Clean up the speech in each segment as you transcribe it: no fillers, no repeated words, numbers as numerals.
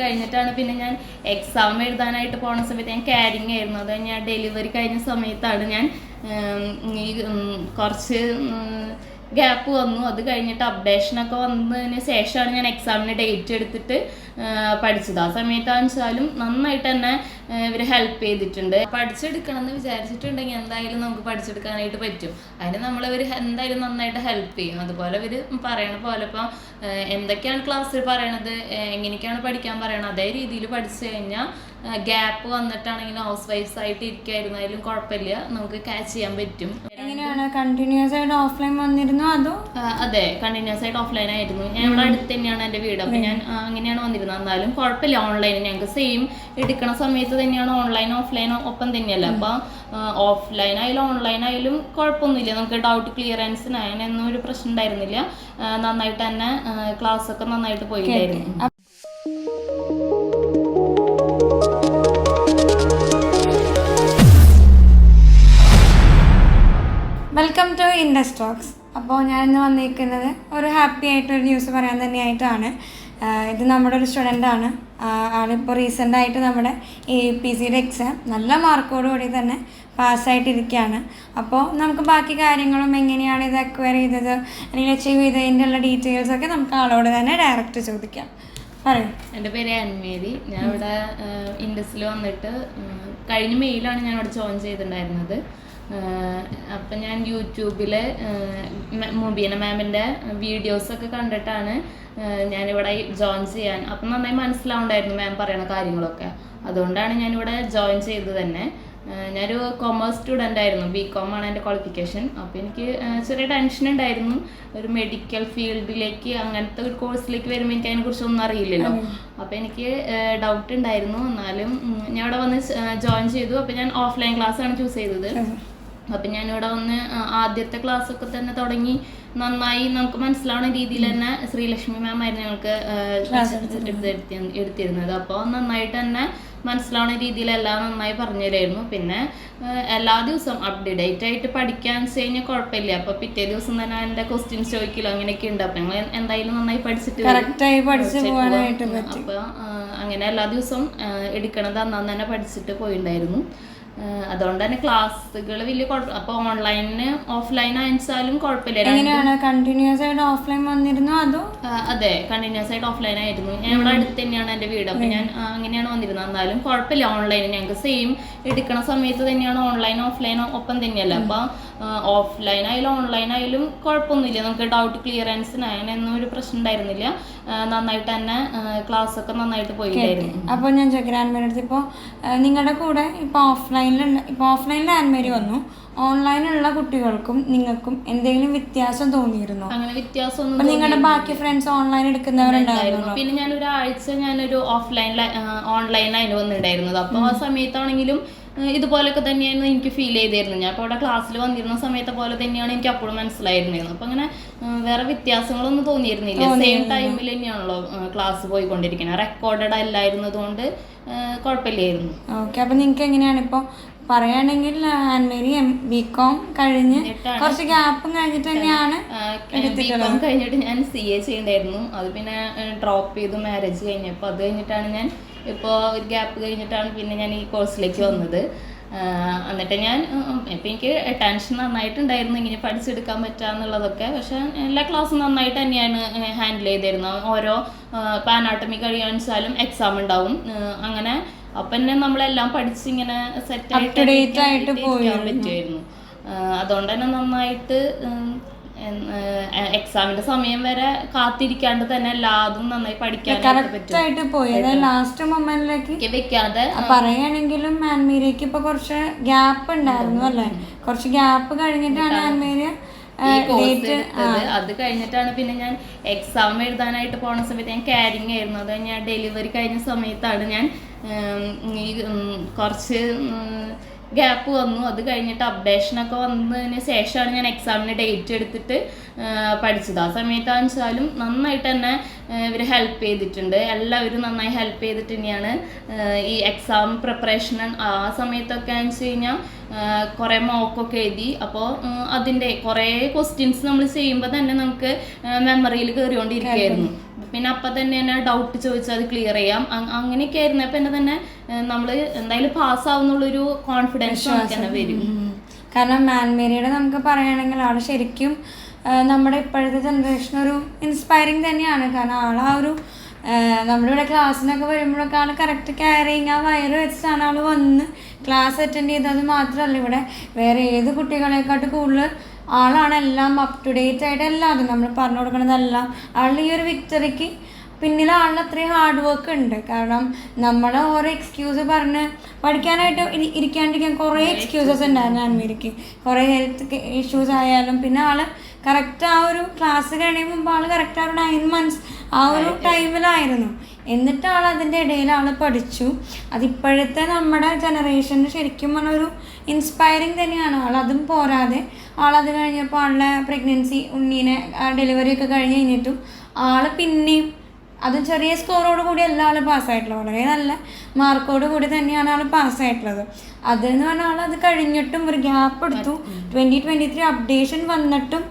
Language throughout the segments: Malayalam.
കഴിഞ്ഞിട്ടാണ് പിന്നെ ഞാൻ എക്സാം എഴുതാനായിട്ട് പോണ സമയത്ത് ഞാൻ ക്യാരിങ് ആയിരുന്നു. അത് ഞാൻ ഡെലിവറി കഴിഞ്ഞ സമയത്താണ് ഞാൻ ഈ കുറച്ച് ഗ്യാപ്പ് വന്നു. അത് കഴിഞ്ഞിട്ട് അപ്ഡേഷനൊക്കെ വന്നതിന് ശേഷമാണ് ഞാൻ എക്സാമിന് ഡേറ്റ് എടുത്തിട്ട് പഠിച്ചത്. ആ സമയത്താണെന്ന് വെച്ചാലും നന്നായിട്ട് തന്നെ ഇവർ ഹെൽപ്പ് ചെയ്തിട്ടുണ്ട്. പഠിച്ചെടുക്കണം എന്ന് വിചാരിച്ചിട്ടുണ്ടെങ്കിൽ എന്തായാലും നമുക്ക് പഠിച്ചെടുക്കാനായിട്ട് പറ്റും. അതിന് നമ്മളിവർ എന്തായാലും നന്നായിട്ട് ഹെൽപ്പ് ചെയ്യും. അതുപോലെ ഇവർ പറയണ പോലെ ഇപ്പം എന്തൊക്കെയാണ് ക്ലാസ്സിൽ പറയണത്, എങ്ങനെയൊക്കെയാണ് പഠിക്കാൻ പറയണത്, അതേ രീതിയിൽ പഠിച്ചു കഴിഞ്ഞാൽ ഗ്യാപ്പ് വന്നിട്ടാണെങ്കിലും ഹൗസ് വൈഫ്സ് ആയിട്ട് ഇരിക്കായിരുന്നാലും കുഴപ്പമില്ല, നമുക്ക് ക്യാച്ച് ചെയ്യാൻ പറ്റും. എങ്ങനെയാണ് കണ്ടിന്യൂസ് ആയിട്ട് ഓഫ്ലൈൻ വന്നിരുന്നോ അതോ? അതെ, കണ്ടിന്യൂസ് ആയിട്ട് ഓഫ്ലൈൻ ആയിരുന്നു. ഞാൻ ഇവിടെ അടുത്ത് തന്നെയാണ് എൻ്റെ വീട്. അപ്പം ഞാൻ അങ്ങനെയാണ് വന്നിരുന്നത്. എന്നാലും കുഴപ്പമില്ല, ഓൺലൈൻ ഞങ്ങൾക്ക് സെയിം എടുക്കണ സമയത്ത് തന്നെയാണ് ഓൺലൈൻ ഓഫ്ലൈൻ ഒപ്പം തന്നെയല്ല. അപ്പം ഓഫ്ലൈൻ ആയാലും ഓൺലൈൻ ആയാലും കുഴപ്പമൊന്നുമില്ല, നമുക്ക് ഡൗട്ട് ക്ലിയറൻസിന് അതിനൊന്നും ഒരു പ്രശ്നം ഉണ്ടായിരുന്നില്ല. നന്നായിട്ട് തന്നെ ക്ലാസ്സൊക്കെ നന്നായിട്ട് പോയിട്ടായിരുന്നു. Welcome to Indus talks. അപ്പോൾ ഞാനിന്ന് വന്നിരിക്കുന്നത് ഒരു ഹാപ്പി ആയിട്ടൊരു ന്യൂസ് പറയാൻ തന്നെയായിട്ടാണ്. ഇത് നമ്മുടെ ഒരു സ്റ്റുഡൻ്റാണ്. ആളിപ്പോൾ റീസെൻ്റായിട്ട് നമ്മുടെ AAPCയുടെ എക്സാം നല്ല മാർക്കോടുകൂടി തന്നെ പാസ്സായിട്ടിരിക്കുകയാണ്. അപ്പോൾ നമുക്ക് ബാക്കി കാര്യങ്ങളും എങ്ങനെയാണ് ഇത് അക്വയർ ചെയ്തത് അല്ലെങ്കിൽ അച്ചീവ് ചെയ്തതിൻ്റെ ഉള്ള ഡീറ്റെയിൽസൊക്കെ നമുക്ക് ആളോട് തന്നെ ഡയറക്റ്റ് ചോദിക്കാം. പറയും. എൻ്റെ പേര് അന്മേരി. ഞാൻ ഇവിടെ ഇൻഡസിൽ വന്നിട്ട് കഴിഞ്ഞ മെയിലാണ് ഞാൻ ഇവിടെ ജോയിൻ ചെയ്തിട്ടുണ്ടായിരുന്നത്. അപ്പം ഞാൻ യൂട്യൂബിൽ മുബീന മാമിൻ്റെ വീഡിയോസൊക്കെ കണ്ടിട്ടാണ് ഞാനിവിടെ ജോയിൻ ചെയ്യാൻ. അപ്പം നന്നായി മനസ്സിലാവുണ്ടായിരുന്നു മാം പറയുന്ന കാര്യങ്ങളൊക്കെ. അതുകൊണ്ടാണ് ഞാനിവിടെ ജോയിൻ ചെയ്തത് തന്നെ. ഞാനൊരു കൊമേഴ്സ് സ്റ്റുഡൻ്റ് ആയിരുന്നു. BCom ആണ് എൻ്റെ ക്വാളിഫിക്കേഷൻ. അപ്പോൾ എനിക്ക് ചെറിയ ടെൻഷൻ ഉണ്ടായിരുന്നു, ഒരു മെഡിക്കൽ ഫീൽഡിലേക്ക് അങ്ങനത്തെ ഒരു കോഴ്സിലേക്ക് വരുമ്പോൾ എനിക്ക് അതിനെക്കുറിച്ചൊന്നും അറിയില്ലല്ലോ. അപ്പോൾ എനിക്ക് ഡൗട്ട് ഉണ്ടായിരുന്നു. എന്നാലും ഞാൻ ഇവിടെ വന്ന് ജോയിൻ ചെയ്തു. അപ്പോൾ ഞാൻ ഓഫ്ലൈൻ ക്ലാസ്സാണ് ചൂസ് ചെയ്തത്. അപ്പം ഞാനിവിടെ വന്ന് ആദ്യത്തെ ക്ലാസ്സൊക്കെ തന്നെ തുടങ്ങി നന്നായി നമുക്ക് മനസ്സിലാവുന്ന രീതിയിൽ തന്നെ ശ്രീലക്ഷ്മി മാം ആയിരുന്നു ഞങ്ങൾക്ക് എടുത്തിരുന്നത്. അപ്പോൾ നന്നായിട്ട് തന്നെ മനസ്സിലാവുന്ന രീതിയിലെല്ലാം നന്നായി പറഞ്ഞു തരായിരുന്നു. പിന്നെ എല്ലാ ദിവസവും അപ്ഡേറ്റ് ആയിട്ട് പഠിക്കാൻ വെച്ച് കഴിഞ്ഞാൽ കുഴപ്പമില്ല. അപ്പോൾ പിറ്റേ ദിവസം തന്നെ എൻ്റെ ക്വസ്റ്റ്യൻസ് ചോദിക്കലോ അങ്ങനെയൊക്കെ ഉണ്ട്. അപ്പം ഞങ്ങൾ എന്തായാലും നന്നായി പഠിച്ചിട്ട് അപ്പോൾ അങ്ങനെ എല്ലാ ദിവസവും എടുക്കണത് അന്നാന്ന് തന്നെ പഠിച്ചിട്ട് പോയിട്ടുണ്ടായിരുന്നു. അതുകൊണ്ട് തന്നെ ക്ലാസ്സുകൾ വലിയ കുഴപ്പം. അപ്പോൾ ഓൺലൈനിന് ഓഫ്ലൈൻ അയച്ചാലും കുഴപ്പമില്ല. കണ്ടിന്യൂസ് ആയിട്ട് ഓഫ്ലൈൻ വന്നിരുന്നോ അതോ? അതെ, കണ്ടിന്യൂസ് ആയിട്ട് ഓഫ്ലൈൻ ആയിരുന്നു. ഞാൻ ഇവിടെ അടുത്ത് തന്നെയാണ് എൻ്റെ വീട്. അപ്പം ഞാൻ അങ്ങനെയാണ് വന്നിരുന്നത്. എന്നാലും കുഴപ്പമില്ല, ഓൺലൈൻ ഞങ്ങൾക്ക് സെയിം എടുക്കണ സമയത്ത് തന്നെയാണ് ഓൺലൈൻ ഓഫ്ലൈൻ ഒപ്പം തന്നെയല്ല. അപ്പം ഓഫ്ലൈൻ ആയാലും ഓൺലൈൻ ആയാലും കുഴപ്പമൊന്നുമില്ല, നമുക്ക് ഡൗട്ട് ക്ലിയറൻസിന് അതിനൊന്നും ഒരു പ്രശ്നം ഉണ്ടായിരുന്നില്ല. നന്നായിട്ട് തന്നെ ക്ലാസ്സൊക്കെ നന്നായിട്ട് പോയിട്ടായിരുന്നു. അപ്പോൾ ഞാൻ ചോദിക്കാൻ ഇപ്പോൾ നിങ്ങളുടെ കൂടെ ഇപ്പോൾ ഓഫ്ലൈനിൽ ആൻമേരി വന്നു, ഓൺലൈനിലുള്ള കുട്ടികൾക്കും നിങ്ങൾക്കും എന്തെങ്കിലും വ്യത്യാസം തോന്നിയിരുന്നോ? അങ്ങനെ വ്യത്യാസം നിങ്ങളുടെ ബാക്കി ഫ്രണ്ട്സ് ഓൺലൈൻ എടുക്കുന്നവരുണ്ടായിരുന്നു. പിന്നെ ഞാൻ ഒരാഴ്ച ഓൺലൈനായിരുന്നു വന്നിട്ടുണ്ടായിരുന്നത്. അപ്പോൾ ആ സമയത്താണെങ്കിലും ഇതുപോലൊക്കെ തന്നെയായിരുന്നു എനിക്ക് ഫീൽ ചെയ്തിരുന്നു. ഞാൻ അപ്പോൾ അവിടെ ക്ലാസ്സിൽ വന്നിരുന്ന സമയത്തെ പോലെ തന്നെയാണ് എനിക്ക് അപ്പോഴും മനസ്സിലായിരുന്നത്. അപ്പം അങ്ങനെ വേറെ വ്യത്യാസങ്ങളൊന്നും തോന്നിയിരുന്നില്ല. സെയിം ടൈമിൽ തന്നെയാണല്ലോ ക്ലാസ് പോയിക്കൊണ്ടിരിക്കുന്നത്. റെക്കോർഡഡ് അല്ലായിരുന്നതുകൊണ്ട് കുഴപ്പമില്ലായിരുന്നു. ഓക്കെ. അപ്പം നിങ്ങൾക്ക് എങ്ങനെയാണ് ഇപ്പോൾ പറയുകയാണെങ്കിൽ ആൻമേരി BCom കഴിഞ്ഞ് കുറച്ച് ഗ്യാപ്പും കഴിഞ്ഞിട്ട് തന്നെയാണ് BCom കഴിഞ്ഞിട്ട് ഞാൻ CA ചെയ്യണ്ടായിരുന്നു. അത് പിന്നെ ഡ്രോപ്പ് ചെയ്തു മാരേജ് കഴിഞ്ഞപ്പോൾ. അത് കഴിഞ്ഞിട്ടാണ് ഞാൻ ഇപ്പോൾ ഒരു ഗ്യാപ്പ് കഴിഞ്ഞിട്ടാണ് പിന്നെ ഞാൻ ഈ കോഴ്സിലേക്ക് വന്നത്. എന്നിട്ട് ഞാൻ ഇപ്പം എനിക്ക് ടെൻഷൻ നന്നായിട്ടുണ്ടായിരുന്നു ഇങ്ങനെ പഠിച്ചെടുക്കാൻ പറ്റുകയെന്നുള്ളതൊക്കെ. പക്ഷേ എല്ലാ ക്ലാസ്സും നന്നായിട്ട് തന്നെയാണ് ഹാൻഡിൽ ചെയ്തിരുന്നത്. ഓരോ ഇപ്പം അനാട്ടമി കഴിയാണെച്ചാലും എക്സാം ഉണ്ടാവും അങ്ങനെ. അപ്പം തന്നെ നമ്മളെല്ലാം പഠിച്ചിങ്ങനെ സെറ്റായിട്ട് പോകാൻ പറ്റുമായിരുന്നു. അതുകൊണ്ട് തന്നെ നന്നായിട്ട് എക്സാമിന്റെ സമയം വരെ കാത്തിരിക്കാണ്ട് തന്നെ എല്ലാതും നന്നായി പഠിക്കാനായിട്ട് പോയത് ലാസ്റ്റ് മൊമെന്റിലേക്ക് വെക്കാതെ പറയുകയാണെങ്കിലും ആൻമേരിക്ക് ഇപ്പൊ കുറച്ച് ഗ്യാപ്പ് ഉണ്ടായിരുന്നു അല്ലേ? കുറച്ച് ഗ്യാപ്പ് കഴിഞ്ഞിട്ടാണ് ആൻമേരി അത് കഴിഞ്ഞിട്ടാണ് പിന്നെ ഞാൻ എക്സാം എഴുതാനായിട്ട് പോണ സമയത്ത് ഞാൻ ക്യാരിങ് ആയിരുന്നു. അത് ഞാൻ ഡെലിവറി കഴിഞ്ഞ സമയത്താണ് ഞാൻ കുറച്ച് ഗ്യാപ്പ് വന്നു. അത് കഴിഞ്ഞിട്ട് അപ്ഡേഷനൊക്കെ വന്നതിന് ശേഷമാണ് ഞാൻ എക്സാമിന് ഡേറ്റ് എടുത്തിട്ട് പഠിച്ചത്. ആ സമയത്താണെന്ന് വെച്ചാലും നന്നായിട്ട് തന്നെ ഇവർ ഹെൽപ്പ് ചെയ്തിട്ടുണ്ട്. എല്ലാവരും നന്നായി ഹെൽപ്പ് ചെയ്തിട്ട് തന്നെയാണ് ഈ എക്സാം പ്രിപ്പറേഷൻ. ആ സമയത്തൊക്കെ എന്ന് വെച്ച് കഴിഞ്ഞാൽ കുറേ മോക്കൊക്കെ എഴുതി. അപ്പോൾ അതിൻ്റെ കുറേ ക്വസ്റ്റ്യൻസ് നമ്മൾ ചെയ്യുമ്പോൾ തന്നെ നമുക്ക് മെമ്മറിയിൽ കയറിക്കൊണ്ടിരിക്കുകയായിരുന്നു. പിന്നെ അപ്പം തന്നെ ഡൗട്ട് ചോദിച്ചാൽ അത് ക്ലിയർ ചെയ്യാം. അങ്ങനെയൊക്കെ ആയിരുന്നു. അപ്പം തന്നെ നമ്മൾ എന്തായാലും പാസ്സാവുന്നുള്ളൊരു കോൺഫിഡൻസ് നമുക്ക് തന്നെ വരും. കാരണം മാൻമേരിയുടെ നമുക്ക് പറയുകയാണെങ്കിൽ ആൾ ശരിക്കും നമ്മുടെ ഇപ്പോഴത്തെ ജനറേഷൻ ഒരു ഇൻസ്പയറിങ് തന്നെയാണ്. കാരണം ആൾ ആ ഒരു നമ്മുടെ ഇവിടെ ക്ലാസ്സിനൊക്കെ വരുമ്പോഴൊക്കെ ആൾ കറക്റ്റ് ക്യാരിങ് ആ വയറ് വെച്ചിട്ടാണ് ആൾ വന്ന് ക്ലാസ് അറ്റൻഡ് ചെയ്തത്. മാത്രമല്ല ഇവിടെ വേറെ ഏത് കുട്ടികളെക്കാട്ടും കൂടുതൽ ആളാണ് എല്ലാം അപ് ടു ഡേറ്റ് ആയിട്ട് എല്ലാതും നമ്മൾ പറഞ്ഞു കൊടുക്കണതെല്ലാം. ആളുടെ ഈ ഒരു വിക്ടറിക്ക് പിന്നിൽ ആളിന് അത്രയും ഹാർഡ് വർക്ക് ഉണ്ട്. കാരണം നമ്മൾ ഓരോ എക്സ്ക്യൂസ് പറഞ്ഞ് പഠിക്കാനായിട്ട് ഇരിക്കാണ്ടിരിക്കാൻ കുറേ എക്സ്ക്യൂസസ് ഉണ്ടായിരുന്നു അന്മേരിക്ക്. കുറേ ഹെൽത്ത് ഇഷ്യൂസ് ആയാലും പിന്നെ ആൾ കറക്റ്റ് ആ ഒരു ക്ലാസ് കഴിയുമ്പോൾ മുമ്പ് ആൾ കറക്റ്റ് ആ ഒരു 9 months ആ ഒരു ടൈമിലായിരുന്നു. എന്നിട്ട് ആൾ അതിൻ്റെ ഇടയിൽ ആൾ പഠിച്ചു. അതിപ്പോഴത്തെ നമ്മുടെ ജനറേഷന് ശരിക്കും പറഞ്ഞൊരു ഇൻസ്പയറിങ് തന്നെയാണ്. ആളതും പോരാതെ ആളത് കഴിഞ്ഞപ്പോൾ ആളുടെ പ്രഗ്നൻസി ഉണ്ണീനെ ഡെലിവറി ഒക്കെ കഴിഞ്ഞ് കഴിഞ്ഞിട്ടും ആൾ പിന്നെയും അതും ചെറിയ സ്കോറോട് കൂടി അല്ല ആൾ പാസ്സായിട്ടുള്ളത്. വളരെ നല്ല മാർക്കോട് കൂടി തന്നെയാണ് ആൾ പാസ്സായിട്ടുള്ളത്. അതെന്ന് പറഞ്ഞാൽ ആൾ അത് കഴിഞ്ഞിട്ടും ഒരു ഗ്യാപ്പ് എടുത്തു. 2023 അപ്ഡേഷൻ വന്നിട്ടും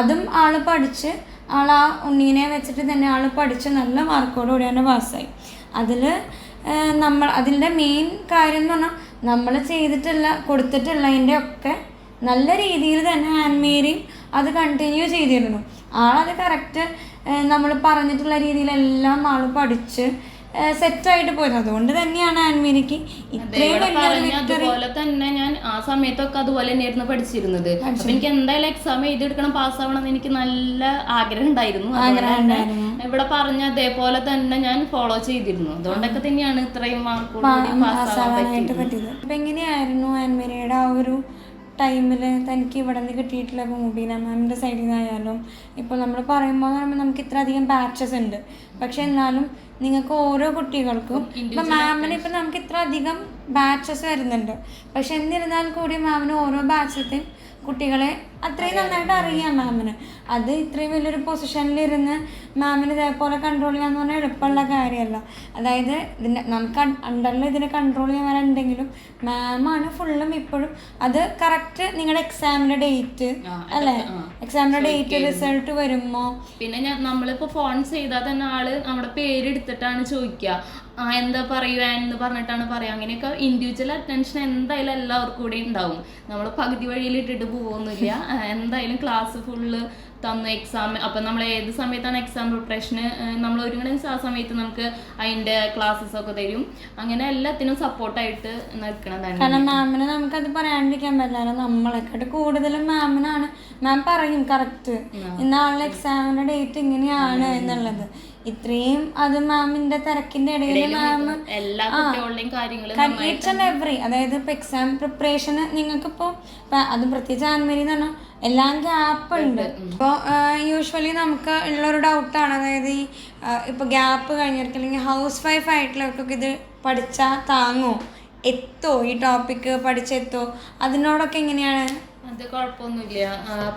അതും ആൾ പഠിച്ച് ആൾ ആ ഉണ്ണീനെ വെച്ചിട്ട് തന്നെ ആൾ പഠിച്ച് നല്ല മാർക്കോട് കൂടിയാണ് പാസ്സായി. അതിൻ്റെ മെയിൻ കാര്യം എന്ന് പറഞ്ഞാൽ നമ്മൾ കൊടുത്തിട്ടുള്ളതിൻ്റെ ഒക്കെ നല്ല രീതിയിൽ തന്നെ ആൻമേരിയും അത് കണ്ടിന്യൂ ചെയ്തിരുന്നു. ആളത് കറക്റ്റ് നമ്മൾ പറഞ്ഞിട്ടുള്ള രീതിയിലെല്ലാം ആൾ പഠിച്ച് സെറ്റായിട്ട് പോയത്. അതുകൊണ്ട് തന്നെയാണ് ആൻമേരിക്ക് അതുപോലെ തന്നെ ഞാൻ ആ സമയത്തൊക്കെ അതുപോലെ തന്നെയായിരുന്നു പഠിച്ചിരുന്നത്. അപ്പൊ എനിക്ക് എന്തായാലും എക്സാം എഴുതിയെടുക്കണം, പാസ്സാവണം എന്ന് എനിക്ക് നല്ല ആഗ്രഹം ഉണ്ടായിരുന്നു. ഇവിടെ പറഞ്ഞ അതേപോലെ തന്നെ ഞാൻ ഫോളോ ചെയ്തിരുന്നു. അതുകൊണ്ടൊക്കെ തന്നെയാണ് ഇത്രയും മാർക്ക് പാസ്സാവാനായിട്ട് പറ്റിയത്. അപ്പൊ എങ്ങനെയായിരുന്നു ആൻമേരിയുടെ ആ ഒരു ടൈമിൽ തനിക്ക് ഇവിടെ നിന്ന് കിട്ടിയിട്ടുള്ള ഇപ്പോൾ മുബീന മാമിൻ്റെ സൈഡിൽ നിന്നായാലും ഇപ്പോൾ നമ്മൾ പറയുമ്പോൾ നമുക്ക് ഇത്ര അധികം ബാച്ചസ് ഉണ്ട്. പക്ഷെ എന്നാലും നിങ്ങൾക്ക് ഓരോ കുട്ടികൾക്കും ഇപ്പം മാമിന് ഇപ്പം നമുക്ക് ഇത്ര അധികം ബാച്ചസ് വരുന്നുണ്ട്. പക്ഷെ എന്നിരുന്നാൽ കൂടി മാമിന് ഓരോ ബാച്ചത്തെയും കുട്ടികളെ അത്രയും നന്നായിട്ട് അറിയാം മാമിന്. അത് ഇത്രയും വലിയൊരു പൊസിഷനിലിരുന്ന് മാമിന് ഇതേപോലെ കൺട്രോൾ ചെയ്യാന്ന് പറഞ്ഞാൽ എളുപ്പമുള്ള കാര്യമല്ല. അതായത് നമുക്ക് അണ്ടറിൽ ഇതിനെ കൺട്രോൾ ചെയ്യാനുണ്ടെങ്കിലും മാമാണ് ഫുള്ളും ഇപ്പോഴും അത് കറക്റ്റ് നിങ്ങളുടെ എക്സാമിൻ്റെ ഡേറ്റ് അല്ലേ, എക്സാമിൻ്റെ ഡേറ്റ് റിസൾട്ട് വരുമ്പോൾ പിന്നെ നമ്മളിപ്പോൾ ഫോൺ ചെയ്താൽ തന്നെ ആള് നമ്മുടെ പേരെടുത്തിട്ടാണ് ചോദിക്കുക. എന്താ പറയുക എന്ന് പറഞ്ഞിട്ടാണ് പറയുക. അങ്ങനെയൊക്കെ ഇൻഡിവിജ്വൽ അറ്റൻഷൻ എന്തായാലും എല്ലാവർക്കും കൂടെ ഉണ്ടാവും. നമ്മൾ പകുതി വഴിയിൽ ഇട്ടിട്ട് പോകുന്നില്ല. എന്തായാലും ക്ലാസ് ഫുള്ള് തന്നു എക്സാം. അപ്പം നമ്മൾ ഏത് സമയത്താണ് എക്സാം പ്രിപ്പറേഷന് നമ്മൾ ഒരുങ്ങണമെങ്കിൽ ആ സമയത്ത് നമുക്ക് അതിൻ്റെ ക്ലാസ്സസ് ഒക്കെ തരും. അങ്ങനെ എല്ലാത്തിനും സപ്പോർട്ടായിട്ട് നിൽക്കണതാണ്. കാരണം മാമിന് നമുക്കത് പറയാണ്ടിരിക്കാൻ പറ്റില്ല. നമ്മളെക്കാട്ട് കൂടുതലും മാമിനാണ്. മാം പറയും കറക്റ്റ് ഇന്നാളുടെ എക്സാമിൻ്റെ ഡേറ്റ് ഇങ്ങനെയാണ് എന്നുള്ളത്. ഇത്രയും അത് മാമിന്റെ തിരക്കിന്റെ ഇടയിൽ മാം ഈച്ച് ആൻഡ് എവറി, അതായത് ഇപ്പൊ എക്സാം പ്രിപ്പറേഷന് നിങ്ങൾക്കിപ്പോ അത് പ്രത്യേകിച്ച് ആൻമേരി എന്ന് പറഞ്ഞാൽ എല്ലാം ഗ്യാപ്പ് ഉണ്ട്. ഇപ്പോൾ യൂഷ്വലി നമുക്ക് ഉള്ളൊരു ഡൗട്ടാണ്, അതായത് ഈ ഇപ്പോൾ ഗ്യാപ്പ് കഴിഞ്ഞവർക്ക് അല്ലെങ്കിൽ ഹൗസ് വൈഫ് ആയിട്ടുള്ളവർക്കൊക്കെ ഇത് പഠിച്ചാൽ താങ്ങോ, എത്തോ, ഈ ടോപ്പിക്ക് പഠിച്ചെത്തോ, അതിനോടൊക്കെ എങ്ങനെയാണ്? അത് കുഴപ്പമൊന്നുമില്ല.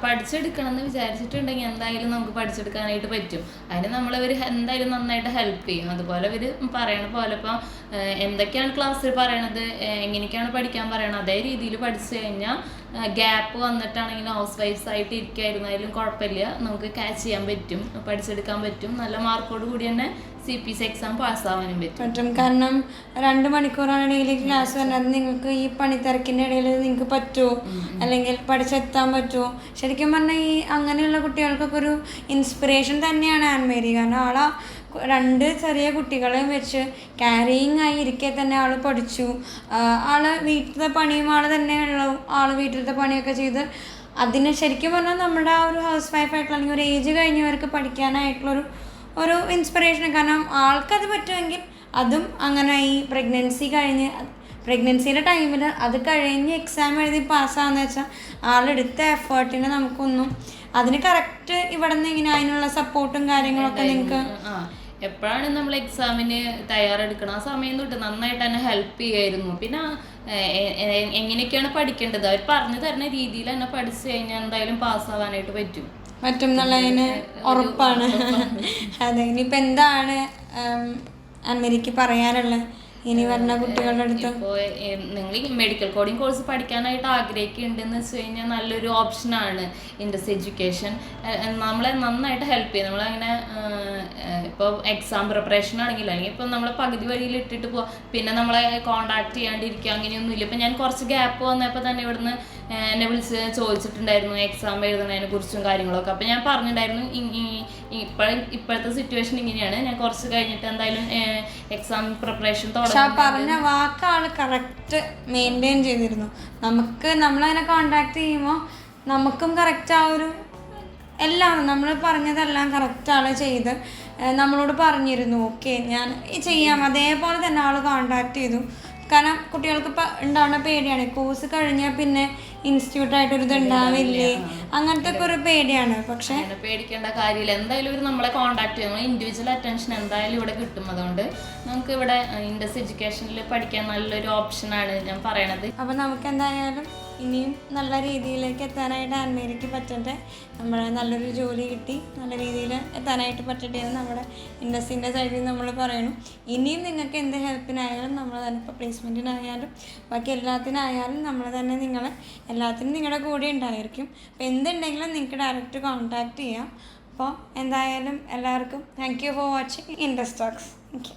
പഠിച്ചെടുക്കണം എന്ന് വിചാരിച്ചിട്ടുണ്ടെങ്കിൽ എന്തായാലും നമുക്ക് പഠിച്ചെടുക്കാനായിട്ട് പറ്റും. അതിന് നമ്മളവർ എന്തായാലും നന്നായിട്ട് ഹെൽപ്പ് ചെയ്യും. അതുപോലെ അവർ പറയണ പോലെ ഇപ്പം എന്തൊക്കെയാണ് ക്ലാസ്സിൽ പറയണത്, എങ്ങനെയൊക്കെയാണ് പഠിക്കാൻ പറയണത്, അതേ രീതിയിൽ പഠിച്ചു കഴിഞ്ഞാൽ ഗ്യാപ്പ് വന്നിട്ടാണെങ്കിലും ഹൗസ് വൈഫ്സ് ആയിട്ട് ഇരിക്കായിരുന്നാലും കുഴപ്പമില്ല, നമുക്ക് ക്യാച്ച് ചെയ്യാൻ പറ്റും, പഠിച്ചെടുക്കാൻ പറ്റും. നല്ല മാർക്കോട് കൂടി തന്നെ CPC എക്സാം പാസ്സാവാനും പറ്റും. കാരണം 2 മണിക്കൂറാണ് ഡെയിലി ക്ലാസ് വരുന്നത്. നിങ്ങൾക്ക് ഈ പണിത്തിരക്കിൻ്റെ ഇടയിൽ നിങ്ങൾക്ക് പറ്റുമോ, അല്ലെങ്കിൽ പഠിച്ചെത്താൻ പറ്റുമോ? ശരിക്കും പറഞ്ഞാൽ ഈ അങ്ങനെയുള്ള കുട്ടികൾക്കൊക്കെ ഒരു ഇൻസ്പിറേഷൻ തന്നെയാണ് ആൻമേരി. കാരണം 2 ചെറിയ കുട്ടികളെ വെച്ച് ക്യാരിയിങ് ആയി ഇരിക്കെ തന്നെ ആൾ പഠിച്ചു. വീട്ടിലത്തെ പണിയും തന്നെ ഉള്ളൂ. വീട്ടിലത്തെ പണിയൊക്കെ ചെയ്ത് അതിന് ശരിക്കും പറഞ്ഞാൽ നമ്മുടെ ആ ഒരു ഹൗസ് വൈഫായിട്ടുള്ള അല്ലെങ്കിൽ ഒരു ഏജ് കഴിഞ്ഞവർക്ക് പഠിക്കാനായിട്ടുള്ളൊരു ഇൻസ്പിറേഷൻ. കാരണം ആൾക്കത് പറ്റുമെങ്കിൽ അതും അങ്ങനെ ഈ പ്രഗ്നൻസിയുടെ ടൈമിൽ അത് കഴിഞ്ഞ് എക്സാം എഴുതി പാസ്സാകുന്ന വെച്ചാൽ ആളെടുത്ത എഫേർട്ടിന് നമുക്കൊന്നും അതിന് കറക്റ്റ് ഇവിടെ നിന്ന് ഇങ്ങനെ അതിനുള്ള സപ്പോർട്ടും കാര്യങ്ങളൊക്കെ നിങ്ങൾക്ക് എപ്പോഴാണ് നമ്മൾ എക്സാമിന് തയ്യാറെടുക്കണം ആ സമയം തൊട്ട് നന്നായിട്ട് തന്നെ ഹെൽപ്പ് ചെയ്യായിരുന്നു. പിന്നെ എങ്ങനെയൊക്കെയാണ് പഠിക്കേണ്ടത് അവർ പറഞ്ഞു തരുന്ന രീതിയിൽ തന്നെ പഠിച്ചു കഴിഞ്ഞാൽ എന്തായാലും പാസ്സാവാനായിട്ട് പറ്റും. പറ്റും എന്നുള്ളതിന് ഉറപ്പാണ്. അതെ, ഇനിയിപ്പോൾ എന്താണ് അൻമരിക്ക് പറയാനുള്ളത് ഇനി വരുന്ന കുട്ടികളുടെ അടുത്ത്? ഇപ്പോൾ നിങ്ങൾ മെഡിക്കൽ കോഡിംഗ് കോഴ്സ് പഠിക്കാനായിട്ട് ആഗ്രഹിക്കുന്നുണ്ടെന്ന് വെച്ച് കഴിഞ്ഞാൽ നല്ലൊരു ഓപ്ഷനാണ് ഇൻഡസ് എഡ്യൂക്കേഷൻ. നമ്മളെ നന്നായിട്ട് ഹെൽപ്പ് ചെയ്യും. നമ്മളങ്ങനെ ഇപ്പോൾ എക്സാം പ്രിപ്പറേഷൻ ആണെങ്കിലും അല്ലെങ്കിൽ ഇപ്പം നമ്മളെ പകുതി വഴിയിൽ ഇട്ടിട്ട് പോവാം, പിന്നെ നമ്മളെ കോണ്ടാക്ട് ചെയ്യാണ്ടിരിക്കുക, അങ്ങനെയൊന്നുമില്ല. ഇപ്പം ഞാൻ കുറച്ച് ഗ്യാപ്പ് വന്നപ്പോൾ തന്നെ ഇവിടുന്ന് എന്നെ വിളിച്ച് ചോദിച്ചിട്ടുണ്ടായിരുന്നു എക്സാം എഴുതുന്നതിനെ കുറിച്ചും കാര്യങ്ങളൊക്കെ. അപ്പം ഞാൻ പറഞ്ഞിട്ടുണ്ടായിരുന്നു ഇപ്പോഴത്തെ സിറ്റുവേഷൻ ഇങ്ങനെയാണ്, ഞാൻ കുറച്ച് കഴിഞ്ഞിട്ട് എന്തായാലും എക്സാം പ്രിപ്പറേഷൻ പറഞ്ഞ വാക്കാള് കറക്റ്റ് മെയിൻറ്റെയിൻ ചെയ്തിരുന്നു. നമ്മളങ്ങനെ കോണ്ടാക്ട് ചെയ്യുമ്പോൾ നമുക്കും കറക്റ്റ് ആ ഒരു എല്ലാം നമ്മൾ പറഞ്ഞതെല്ലാം കറക്റ്റ് ആൾ ചെയ്ത് നമ്മളോട് പറഞ്ഞിരുന്നു. ഓക്കെ ഞാൻ ചെയ്യാം, അതേപോലെ തന്നെ ആൾ കോണ്ടാക്ട് ചെയ്തു. കാരണം കുട്ടികൾക്ക് ഇപ്പം ഉണ്ടാവുന്ന പേടിയാണ്, കോഴ്സ് കഴിഞ്ഞാൽ പിന്നെ ഇൻസ്റ്റിറ്റ്യൂട്ടായിട്ടൊരു ഇത് ഉണ്ടാവില്ലേ, അങ്ങനത്തെ ഒക്കെ ഒരു പേടിയാണ്. പക്ഷേ പേടിക്കേണ്ട കാര്യമില്ല, എന്തായാലും ഒരു നമ്മളെ കോൺടാക്ട് ചെയ്യണം. ഇൻഡിവിജ്വൽ അറ്റൻഷൻ എന്തായാലും ഇവിടെ കിട്ടും. അതുകൊണ്ട് നമുക്ക് ഇവിടെ ഇൻഡസ് എഡ്യൂക്കേഷനിൽ പഠിക്കാൻ നല്ലൊരു ഓപ്ഷനാണ് ഞാൻ പറയണത്. അപ്പം നമുക്ക് എന്തായാലും ഇനിയും നല്ല രീതിയിലേക്ക് എത്താനായിട്ട് അൻമേരിക്ക് പറ്റട്ടെ. നമ്മൾ നല്ലൊരു ജോലി കിട്ടി നല്ല രീതിയിൽ എത്താനായിട്ട് പറ്റട്ടെ എന്ന് നമ്മുടെ ഇൻഡസിൻ്റെ സൈഡിൽ നമ്മൾ പറയണം. ഇനിയും നിങ്ങൾക്ക് എന്ത് ഹെൽപ്പിനായാലും നമ്മൾ തന്നെ ഇപ്പോൾ പ്ലേസ്മെൻറ്റിനായാലും ബാക്കി എല്ലാത്തിനായാലും നമ്മൾ തന്നെ എല്ലാത്തിനും നിങ്ങളുടെ കൂടെ ഉണ്ടായിരിക്കും. അപ്പോൾ എന്തുണ്ടെങ്കിലും നിങ്ങൾക്ക് ഡയറക്റ്റ് കോൺടാക്റ്റ് ചെയ്യാം. അപ്പോൾ എന്തായാലും എല്ലാവർക്കും thank you for watching Indus Talks. Thank U.